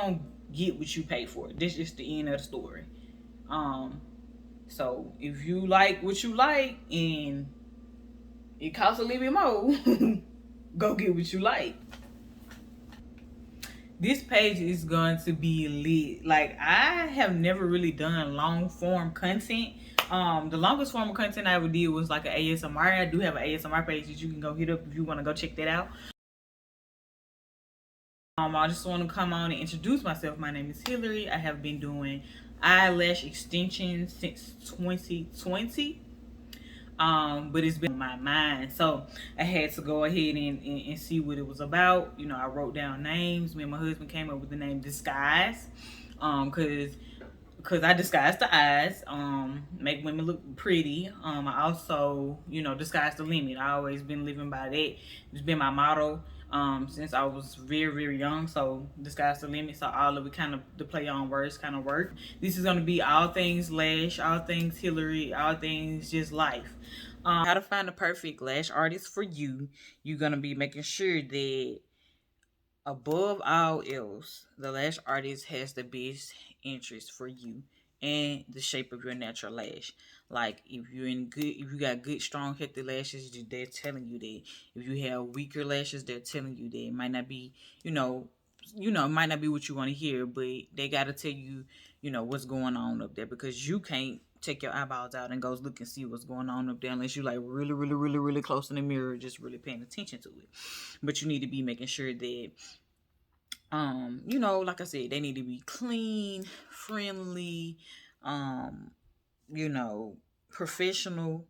gonna get what you pay for. This is the end of the story. So if you like what you like and it costs a little bit more, go get what you like. This page is going to be lit. Like, I have never really done long form content. The longest form of content I ever did was like an ASMR. I do have an ASMR page that you can go hit up if you want to go check that out. I just want to come on and introduce myself. My name is Hillary. I have been doing eyelash extensions since 2020. But it's been on my mind, so I had to go ahead and see what it was about. You know, I wrote down names. Me and my husband came up with the name Disguise, because I disguise the eyes, make women look pretty. I also, you know, disguise the limit. I always been living by that. It's been my motto since I was very young. So disguise the limit. So all of it kind of, the play on words kind of work. This is gonna be all things Lash, all things Hillary, all things just life. How to find the perfect lash artist for you. You're gonna be making sure that above all else, the lash artist has the best interest for you and the shape of your natural lash. Like, if you got good, strong, healthy lashes, they're telling you that. If you have weaker lashes, they're telling you that. It might not be, it might not be what you want to hear, but they gotta tell you, what's going on up there, because you can't take your eyeballs out and go look and see what's going on up there unless you like really close in the mirror, just really paying attention to it. But you need to be making sure that like I said, they need to be clean, friendly, um, professional.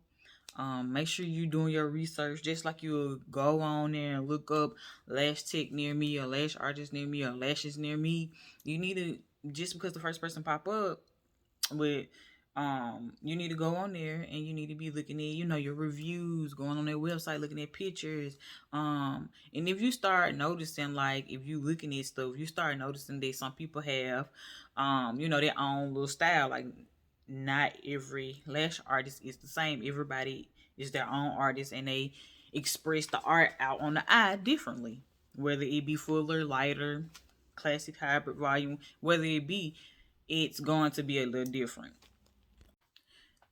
Make sure you doing your research, just like you go on there and look up lash tech near me, or lash artist near me, or lashes near me. You need to, just because the first person pop up with, you need to go on there and you need to be looking at, your reviews, going on their website, looking at pictures. And if you start noticing, like, if you looking at stuff, you start noticing that some people have, their own little style. Like, not every lash artist is the same. Everybody is their own artist, and they express the art out on the eye differently. Whether it be fuller, lighter, classic, hybrid, volume, whether it be, it's going to be a little different.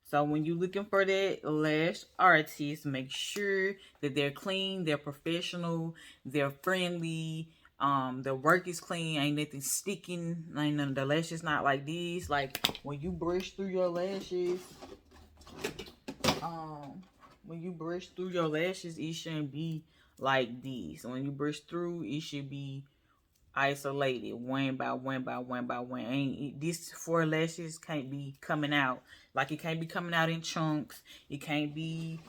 So when you're looking for that lash artist, make sure that they're clean, they're professional, they're friendly, their work is clean, ain't nothing sticking, ain't none of the lashes not like these. Like, when you brush through your lashes, it shouldn't be like these. When you brush through, it should be isolated, one by one. Ain't these four lashes can't be coming out, like, it can't be coming out in chunks. It can't be,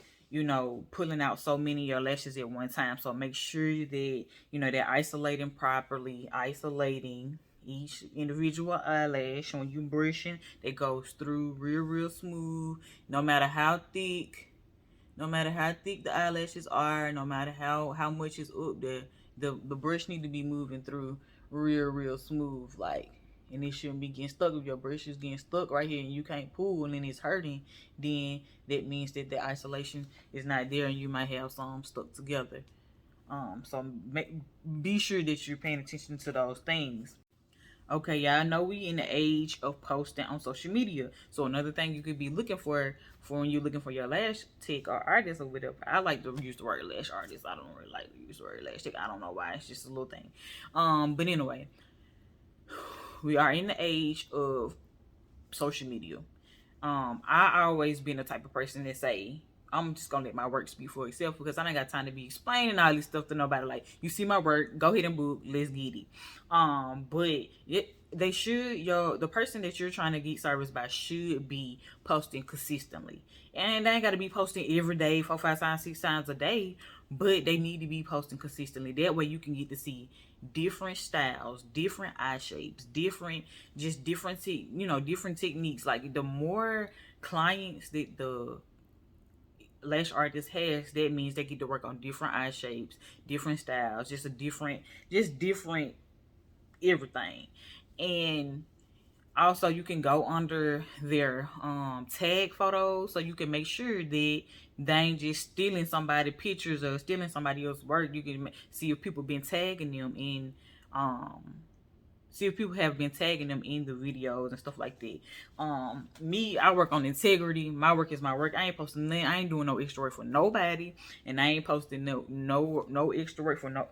pulling out so many of your lashes at one time. So make sure that they're isolating properly, isolating each individual eyelash. When you brushing, it goes through real smooth. No matter how thick the eyelashes are, no matter how much is up there, the brush need to be moving through real smooth. Like, and it shouldn't be getting stuck. If your brush is getting stuck right here and you can't pull and it's hurting, then that means that the isolation is not there and you might have some stuck together. So be sure that you're paying attention to those things. Okay, y'all know we in the age of posting on social media. So another thing you could be looking for when you're looking for your lash tech or artist or whatever. I like to use the word lash artist. I don't really like to use the word lash tech. I don't know why. It's just a little thing. But anyway, we are in the age of social media. I always been the type of person that say, I'm just gonna let my work speak for itself, because I ain't got time to be explaining all this stuff to nobody. Like, you see my work, go ahead and book, let's get it. But the person that you're trying to get service by should be posting consistently. And they ain't gotta be posting every day, 4, 5 times, 6 times a day, but they need to be posting consistently. That way you can get to see different styles, different eye shapes, different techniques. Like, the more clients that the lash artist has, that means they get to work on different eye shapes, different styles, just different everything. And also, you can go under their tag photos, so you can make sure that they ain't just stealing somebody's pictures or stealing somebody else's work. You can see if people been tagging them in see if people have been tagging them in the videos and stuff like that. Me, I work on integrity. My work is my work. I ain't posting nothing. I ain't doing no extra work for nobody, and I ain't posting no extra work for no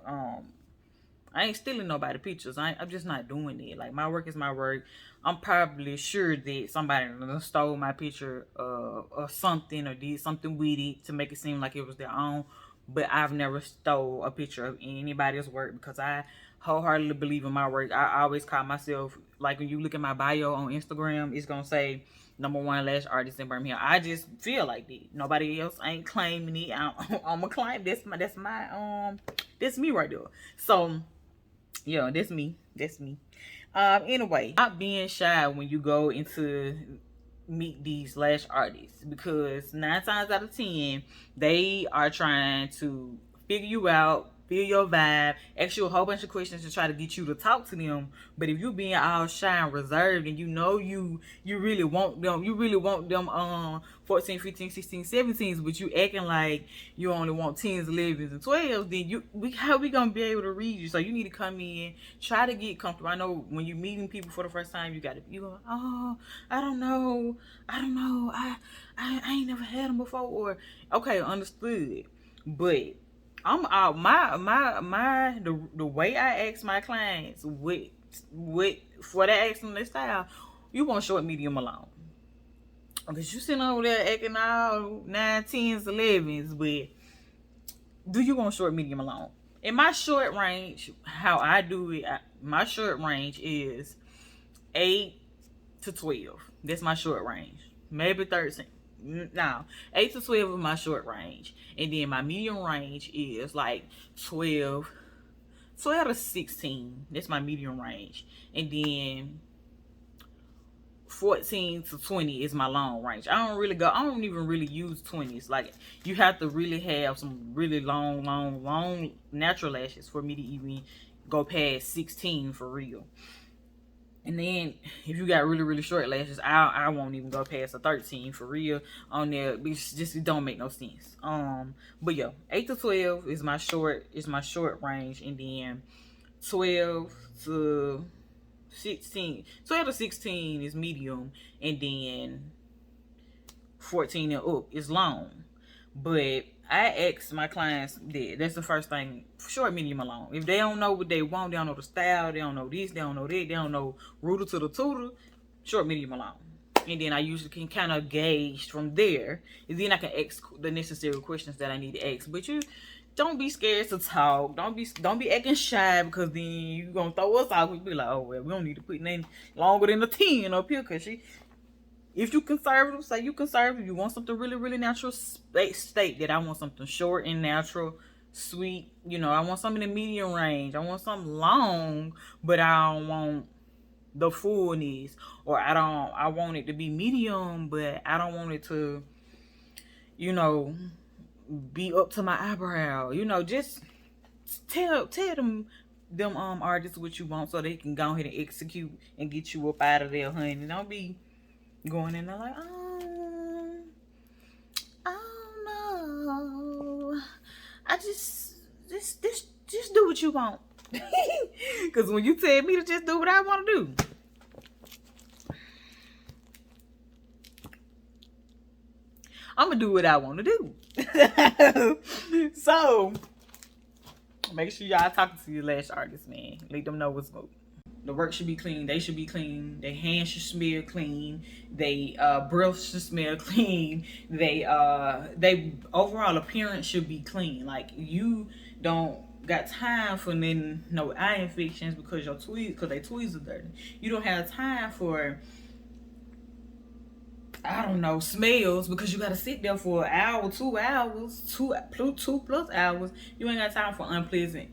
I ain't stealing nobody pictures. I'm just not doing it. Like, my work is my work. I'm probably sure that somebody stole my picture or something, or did something with it to make it seem like it was their own. But I've never stole a picture of anybody's work, because I wholeheartedly believe in my work. I always call myself, like, when you look at my bio on Instagram, it's gonna say #1 lash artist in Birmingham. I just feel like that. Nobody else ain't claiming it. I'm a claim. That's me right there. So yeah, that's me. That's me. Anyway, not being shy when you go into meet these lash artists, because 9 times out of 10 they are trying to figure you out, feel your vibe, ask you a whole bunch of questions to try to get you to talk to them. But if you being all shy and reserved, and you know you really want them, 14, 15, 16, 17s, but you acting like you only want 10s, 11s, and 12s, then how we gonna be able to read you? So you need to come in, try to get comfortable. I know when you meeting people for the first time, you go, oh, I don't know, I ain't never had them before, or okay, understood. But I'm out the way I ask my clients what for that asking their style, you want short, medium, or long. Because you sitting over there acting all 9, 10s, 11s, but do you want short, medium, or long? In my short range, how I do it, my short range is 8 to 12. That's my short range. Maybe 13. Now, 8 to 12 is my short range. And then my medium range is like 12 to 16. That's my medium range. And then 14 to 20 is my long range. I don't even really use 20s. Like, you have to really have some really long natural lashes for me to even go past 16 for real. And then if you got really short lashes, I won't even go past a 13 for real on there. It don't make no sense. But yeah, 8 to 12 is my short range, and then 12 to 16 is medium, and then 14 and up is long. But I ask my clients that's the first thing: short, medium, or long. If they don't know what they want, they don't know the style, they don't know this, they don't know that, they don't know rooter to the tutor, short, medium, or long. And then I usually can kind of gauge from there, and then I can ask the necessary questions that I need to ask. But you don't be scared to talk. Don't be acting shy, because then you gonna throw us out. We be like, oh well, we don't need to put nothing longer than a 10 up here, because if you conservative, say you conservative, you want something really natural, state that I want something short and natural, sweet. I want something in the medium range. I want something long, but I don't want the fullness. Or I want it to be medium, but I don't want it to, be up to my eyebrow. Just tell them artists what you want, so they can go ahead and execute and get you up out of there, honey. Don't be going in there like, oh no, I just do what you want. Because when you tell me to just do what I want to do, I'm gonna do what I want to do. So make sure y'all talking to your lash artist, man. Let them know what's up. The work should be clean. They should be clean. Their hands should smell clean. They breath should smell clean. They overall appearance should be clean. Like, you don't got time for no eye infections because they tweezers are dirty. You don't have time for, I don't know, smells, because you gotta sit there for an hour, 2 hours, two plus hours. You ain't got time for unpleasant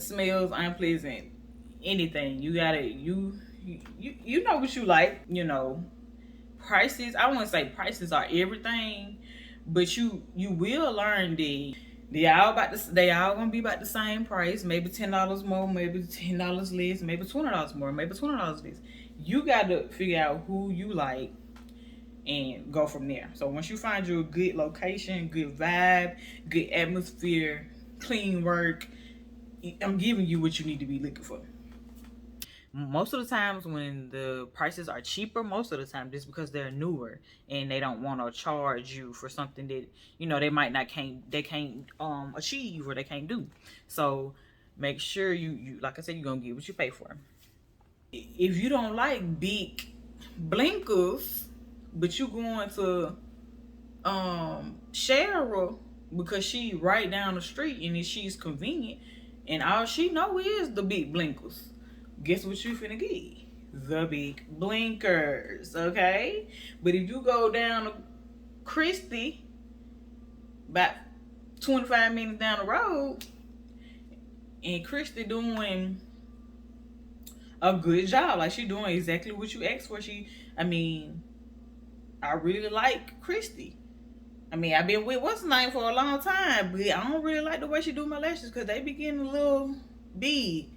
smells, unpleasant anything. You gotta you know what you like. Prices, I wouldn't say prices are everything, but you will learn they all gonna be about the same price. Maybe $10 more, maybe $10 less, maybe $20 more, maybe $20 less. You gotta figure out who you like and go from there. So once you find you a good location, good vibe, good atmosphere, clean work, I'm giving you what you need to be looking for. Most of the times when the prices are cheaper, most of the time just because they're newer and they don't want to charge you for something that, you know, they might not can't achieve or they can't do. So make sure you like I said, you're gonna get what you pay for. If you don't like big blinkers, but you going to Cheryl because she right down the street and she's convenient and all she know is the big blinkers. Guess what you finna get? The big blinkers, okay? But if you go down to Christie, about 25 minutes down the road, and Christie doing a good job, like she doing exactly what you asked for. I mean, I really like Christie. I mean, I've been with what's the name for a long time, but I don't really like the way she do my lashes because they be getting a little big.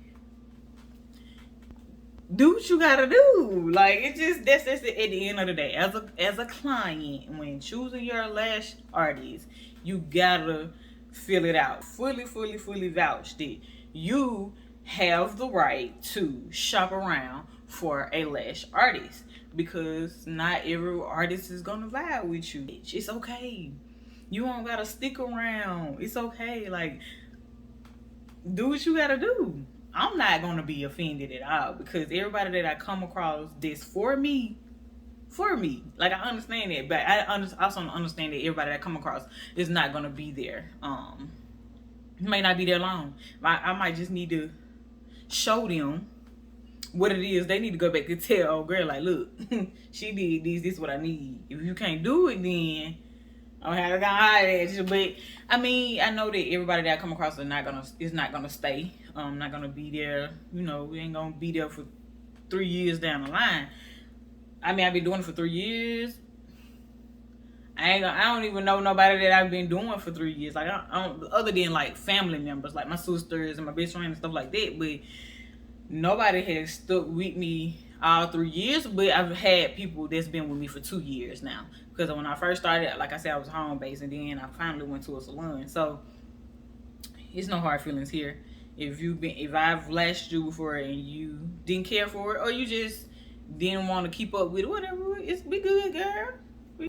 Do what you gotta do. Like it just that's it at the end of the day. As a client, when choosing your lash artist, you gotta fill it out. Fully vouched it. You have the right to shop around for a lash artist because not every artist is gonna vibe with you. It's okay. You don't gotta stick around. It's okay. Like do what you gotta do. I'm not gonna be offended at all because everybody that I come across this for me. Like I understand it, but I also understand that everybody that I come across is not gonna be there. May not be there long. I might just need to show them what it is. They need to go back and tell old girl like, look, she did this. This is what I need. If you can't do it, then I'm gonna have to hide at you. But I mean, I know that everybody that I come across is not gonna stay. Not gonna be there. You know, we ain't gonna be there for 3 years down the line. I mean, I've been doing it for 3 years. I don't even know nobody that I've been doing for 3 years. Like I don't, other than like family members, like my sisters and my best friend and stuff like that. But nobody has stuck with me all 3 years. But I've had people that's been with me for 2 years now. Because when I first started, like I said, I was home based, and then I finally went to a salon. So it's no hard feelings here. If I've lashed you before and you didn't care for it, or you just didn't want to keep up with it, whatever, it's be good, girl.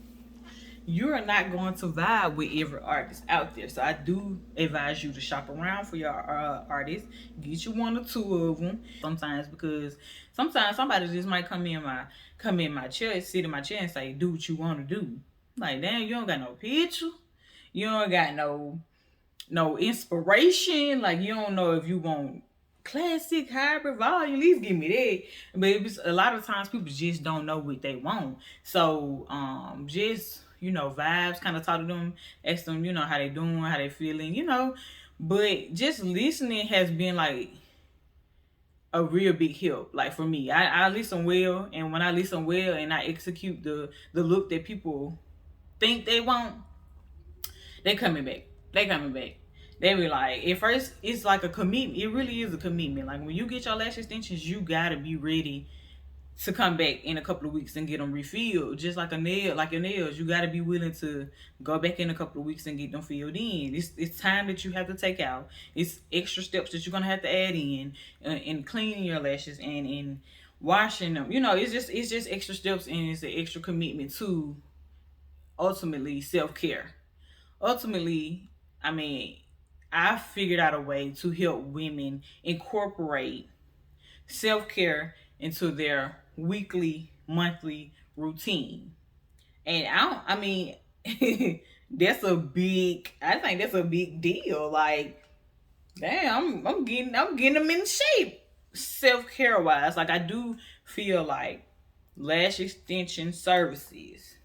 You are not going to vibe with every artist out there. So I do advise you to shop around for your artists. Get you 1 or 2 of them. Sometimes because sometimes somebody just might come in my chair, sit in my chair and say, do what you want to do. Like, damn, you don't got no picture. You don't got no inspiration. Like, you don't know if you want classic, hybrid, volume. At least give me that. But a lot of times people just don't know what they want. So just, you know, vibes, kind of talk to them, ask them, you know, how they doing, how they feeling, you know. But just listening has been like a real big help. Like for me, I listen well, and when I listen well and I execute the look that people think they want, they coming back. They be like, at first it's like a commitment. It really is a commitment. Like when you get your lash extensions, you gotta be ready to come back in a couple of weeks and get them refilled. Just like your nails, you gotta be willing to go back in a couple of weeks and get them filled in. It's time that you have to take out. It's extra steps that you're gonna have to add in cleaning your lashes and in washing them. You know, it's just extra steps, and it's an extra commitment to ultimately self-care. Ultimately, I mean, I figured out a way to help women incorporate self-care into their weekly, monthly routine. And I mean, I think that's a big deal. Like, damn, I'm getting them in shape self-care wise. Like I do feel like lash extension services,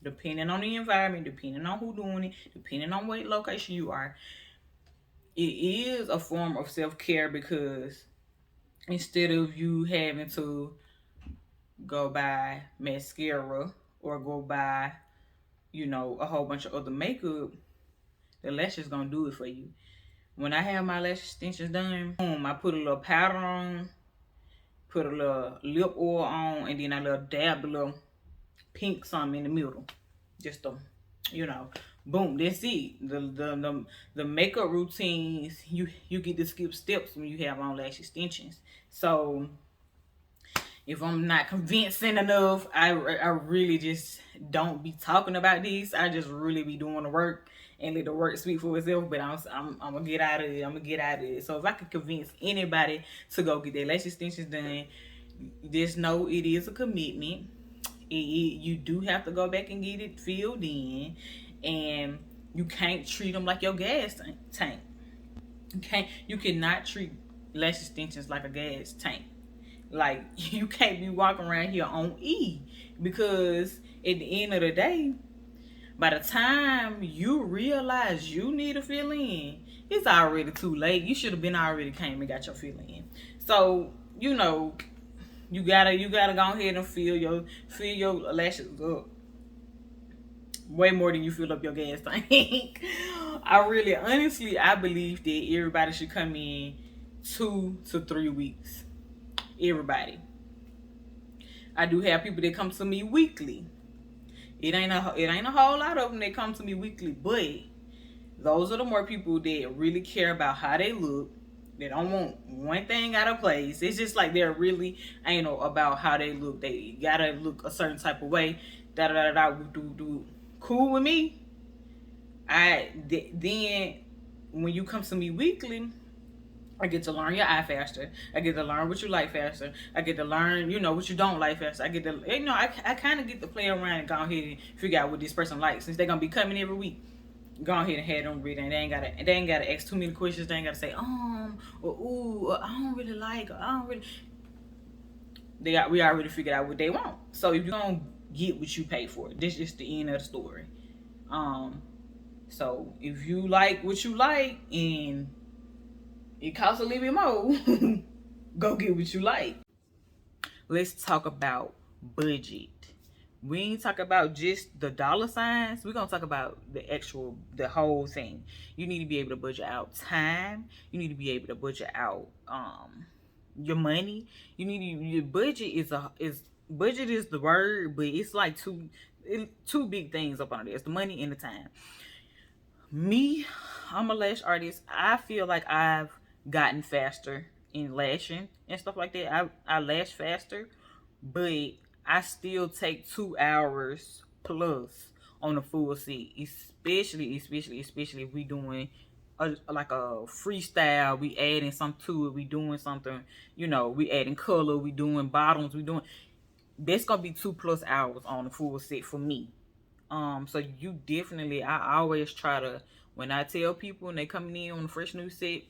depending on the environment, depending on who doing it, depending on what location you are, it is a form of self-care because instead of you having to go buy mascara or go buy, you know, a whole bunch of other makeup, the lash is gonna do it for you. When I have my lash extensions done, I put a little powder on, put a little lip oil on, and then I little dab a little pink something in the middle. Just to, you know, boom, that's it. The makeup routines, you get to skip steps when you have on lash extensions. So if I'm not convincing enough, I really just don't be talking about these. I just really be doing the work and let the work speak for itself. But I'm gonna get out of it. I'm gonna get out of it. So if I could convince anybody to go get their lash extensions done, just know it is a commitment. You do have to go back and get it filled in, and you can't treat them like your gas tank. You cannot treat lash extensions like a gas tank. Like, you can't be walking around here on E, because at the end of the day, by the time you realize you need a fill in, it's already too late. You should have been already came and got your fill in. So, you know, you gotta go ahead and fill your lashes up way more than you fill up your gas tank. I believe that everybody should come in 2 to 3 weeks. Everybody. I do have people that come to me weekly. It ain't a whole lot of them that come to me weekly, but those are the more people that really care about how they look. They don't want one thing out of place. It's just like they're really anal about how they look. They gotta look a certain type of way. Do cool with me. Then when you come to me weekly, I get to learn your eye faster. I get to learn what you like faster. I get to learn, what you don't like faster. I get to, I kind of get to play around and go ahead and figure out what this person likes. Since they're gonna be coming every week, go ahead and have them read, and they ain't gotta ask too many questions. They ain't gotta say or ooh, or I don't really like, or I don't really. We already figured out what they want. So if you don't get what you pay for, this is the end of the story. So if you like what you like and it costs a little bit more, go get what you like. Let's talk about budget. We ain't talk about just the dollar signs. We're gonna talk about the whole thing. You need to be able to budget out time. You need to be able to budget out your money. Your budget budget is the word, but it's like two big things up under there. It's the money and the time. Me, I'm a lash artist. I feel like I've gotten faster in lashing and stuff like that. I lash faster, but I still take 2 hours plus on a full set, especially if we doing like a freestyle. We adding something to it. We doing something, we adding color. We doing bottoms. That's gonna be 2+ hours on a full set for me. So you definitely, I always try to, when I tell people and they coming in on a fresh new set,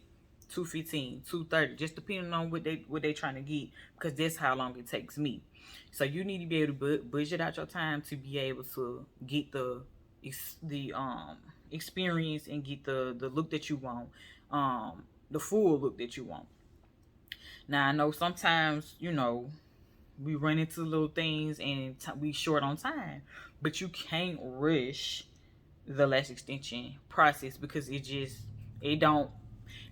2:15, 2:30, just depending on what they trying to get, because that's how long it takes me. So you need to be able to budget out your time to be able to get the experience and get the look that you want, the full look that you want. Now I know sometimes we run into little things and we short on time, but you can't rush the lash extension process, because it don't,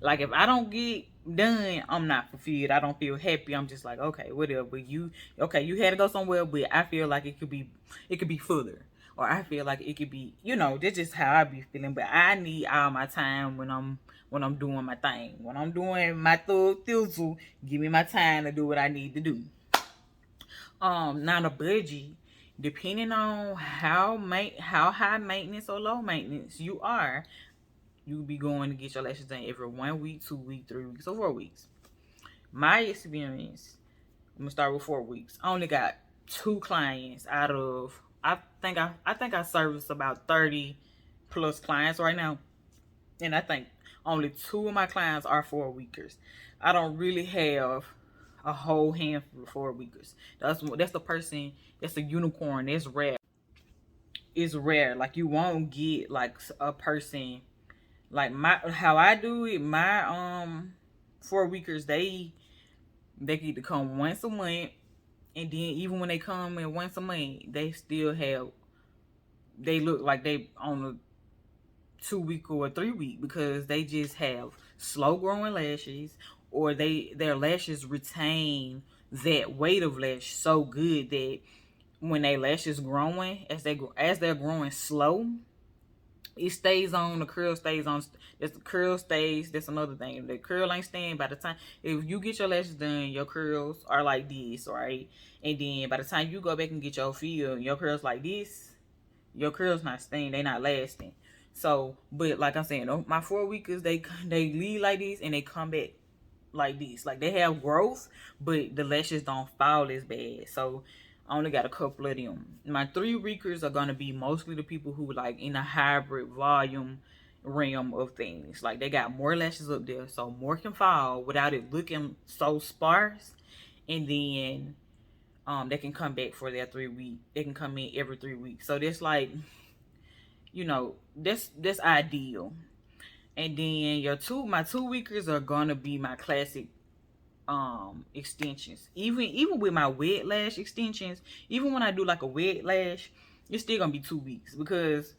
like, if I don't get done, I'm not fulfilled. I don't feel happy. I'm just like, okay, whatever. But you had to go somewhere, but I feel like it could be fuller, or I feel like it could be, that's just how I be feeling. But I need all my time when I'm doing my thing. When I'm doing my thizzle, give me my time to do what I need to do. Now the budget, depending on how high maintenance or low maintenance you are, you'll be going to get your lashes done every 1 week, 2 weeks, 3 weeks, or 4 weeks. My experience, I'm gonna start with 4 weeks. I only got 2 clients out of, I think I service about 30+ clients right now, and I think only 2 of my clients are 4-weekers. I don't really have a whole handful of 4-weekers. That's the person, that's a unicorn. That's rare. It's rare. Like, you won't get like a person like how I do it. My 4-weekers, they get to come once a month, and then even when they come in once a month, they look like they on a 2-week or a 3-week, because they just have slow growing lashes, or their lashes retain that weight of lash so good that when they lashes growing, as they're growing slow, it stays on. The curl stays on. That's the curl stays. That's another thing. The curl ain't staying. By the time if you get your lashes done, your curls are like this, right? And then by the time you go back and get your fill, your curls like this. Your curls not staying. They not lasting. So, but like I'm saying, my 4 weekers they leave like this and they come back like this. Like they have growth, but the lashes don't fall as bad. So I only got a couple of them. My 3 weekers are gonna be mostly the people who like in a hybrid volume realm of things. Like they got more lashes up there, so more can fall without it looking so sparse. And then they can come back for their 3 week. They can come in every 3 weeks. So that's like, that's ideal. And then my 2 weekers are gonna be my classic extensions. Even with my wet lash extensions, even when I do like a wet lash, it's still gonna be 2 weeks because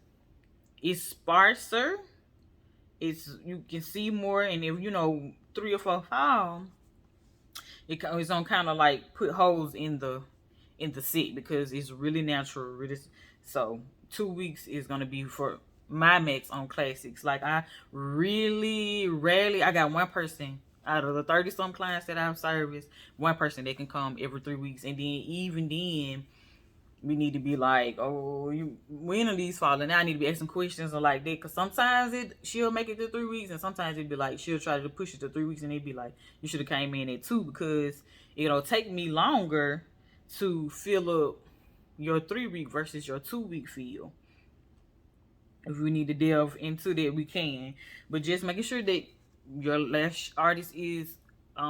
it's sparser. You can see more, and if 3 or 4 fall, it's gonna kind of like put holes in the set because it's really natural. Really, so 2 weeks is gonna be for my max on classics. Like I really rarely, I got one person out of the 30 some clients that I've serviced, one person that can come every 3 weeks, and then even then we need to be like, oh, when are these falling? I need to be asking questions or like that, because sometimes she'll make it to 3 weeks, and sometimes it'd be like she'll try to push it to 3 weeks, and it'd be like you should have came in at 2 because it'll take me longer to fill up your 3 week versus your 2 week fill. If we need to delve into that, we can, but just making sure that your lash artist is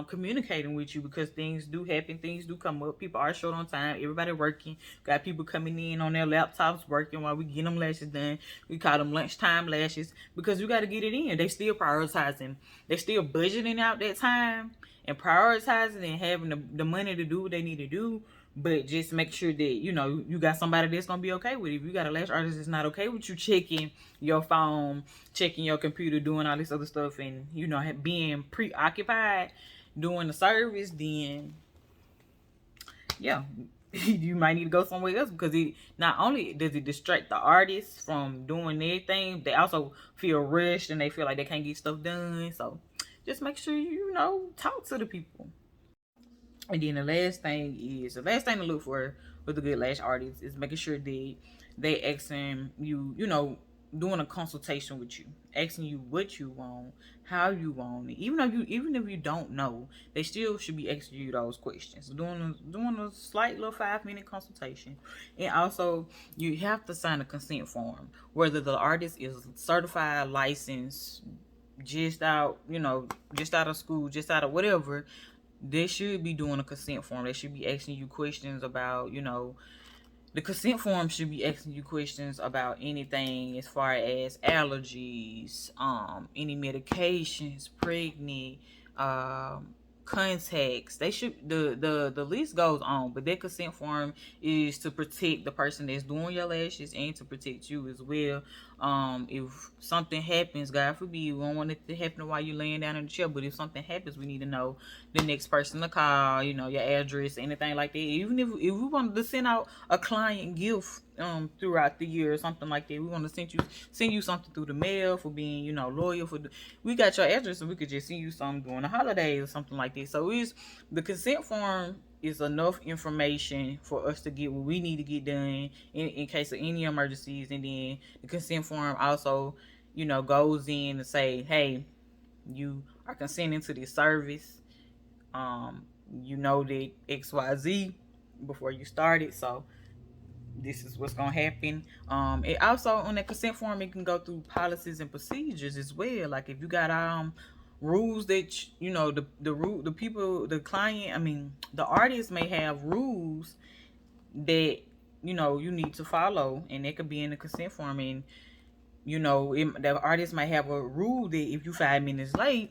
communicating with you, because things do happen, things do come up, people are short on time, everybody working, got people coming in on their laptops working while we get them lashes done. We call them lunchtime lashes because you got to get it in. They still prioritizing, they still budgeting out that time and prioritizing and having the money to do what they need to do. But just make sure that you got somebody that's gonna be okay with it. If you got a lash artist that's not okay with you checking your phone, checking your computer, doing all this other stuff, and being preoccupied doing the service, then yeah, you might need to go somewhere else, because it not only does it distract the artists from doing their thing, they also feel rushed and they feel like they can't get stuff done. So just make sure talk to the people. And then the last thing to look for with a good lash artist is making sure that they asking you, doing a consultation with you, asking you what you want, how you want it. Even if you don't know, they still should be asking you those questions. Doing a slight little 5-minute consultation. And also you have to sign a consent form, whether the artist is certified, licensed, just out of school, just out of whatever. They should be doing a consent form. They should be asking you questions about, the consent form should be asking you questions about anything as far as allergies, any medications, pregnant, contacts. They should the list goes on, but that consent form is to protect the person that's doing your lashes and to protect you as well. If something happens, God forbid, we don't want it to happen while you're laying down in the chair, but if something happens, we need to know the next person to call, your address, anything like that. Even if we wanted to send out a client gift throughout the year or something like that, we want to send you something through the mail for being loyal. We got your address, and we could just send you something during the holidays or something like that. So the consent form is enough information for us to get what we need to get done in case of any emergencies. And then the consent form also goes in to say, hey, you are consenting to this service, that XYZ before you started, so this is what's gonna happen. It also, on that consent form, it can go through policies and procedures as well. Like if you got rules that the people, the client, the artist may have rules that you need to follow, and it could be in the consent form. And the artist might have a rule that if you 5 minutes late,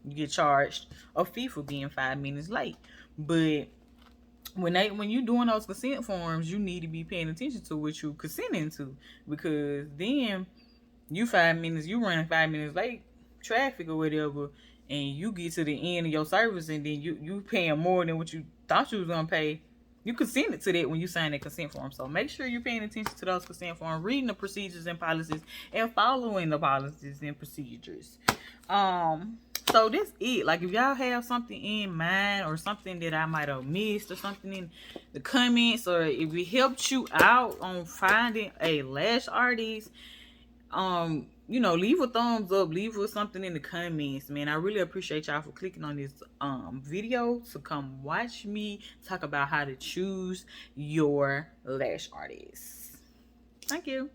you get charged a fee for being 5 minutes late. But when you doing those consent forms, you need to be paying attention to what you consenting to, because then you running 5 minutes late, traffic or whatever, and you get to the end of your service, and then you paying more than what you thought you was gonna pay. You consented to that when you signed that consent form. So make sure you're paying attention to those consent forms, reading the procedures and policies, and following the policies and procedures. So this it. Like, if y'all have something in mind or something that I might have missed or something in the comments, or if it helped you out on finding a lash artist, you know, leave a thumbs up, leave us something in the comments, man. I really appreciate y'all for clicking on this video to come watch me talk about how to choose your lash artist. Thank you.